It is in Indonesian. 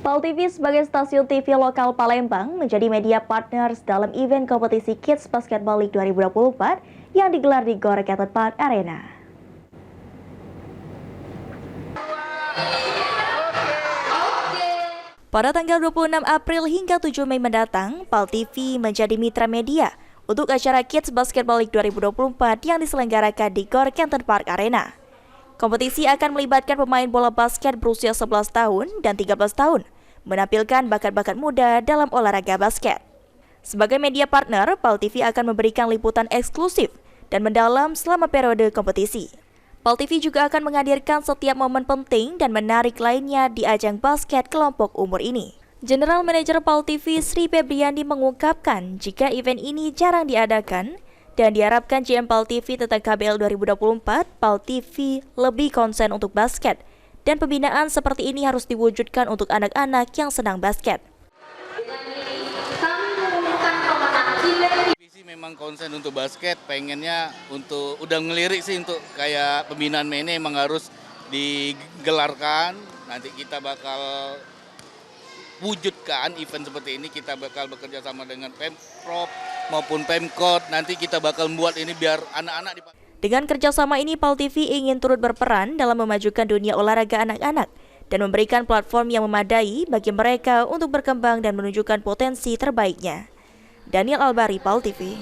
PAL TV sebagai stasiun TV lokal Palembang menjadi media partners dalam event kompetisi Kids Basketball League 2024 yang digelar di GOR Canton Park Arena. Pada tanggal 26 April hingga 7 Mei mendatang, PAL TV menjadi mitra media untuk acara Kids Basketball League 2024 yang diselenggarakan di GOR Canton Park Arena. Kompetisi akan melibatkan pemain bola basket berusia 11 tahun dan 13 tahun, menampilkan bakat-bakat muda dalam olahraga basket. Sebagai media partner, PAL TV akan memberikan liputan eksklusif dan mendalam selama periode kompetisi. PAL TV juga akan menghadirkan setiap momen penting dan menarik lainnya di ajang basket kelompok umur ini. General Manager PAL TV Sri Febriandi mengungkapkan jika event ini jarang diadakan dan diharapkan GM PAL TV tentang KBL 2024, PAL TV lebih konsen untuk basket dan pembinaan seperti ini harus diwujudkan untuk anak-anak yang senang basket. Visi memang konsen untuk basket, pengennya untuk udah ngelirik sih untuk kayak pembinaan mainnya emang harus digelarkan. Nanti kita bakal wujudkan event seperti ini, kita bakal bekerja sama dengan Pemprov maupun Pemkot. Nanti kita bakal membuat ini biar anak-anak Dengan kerjasama ini, PAL TV ingin turut berperan dalam memajukan dunia olahraga anak-anak dan memberikan platform yang memadai bagi mereka untuk berkembang dan menunjukkan potensi terbaiknya. Daniel Albari, PAL TV.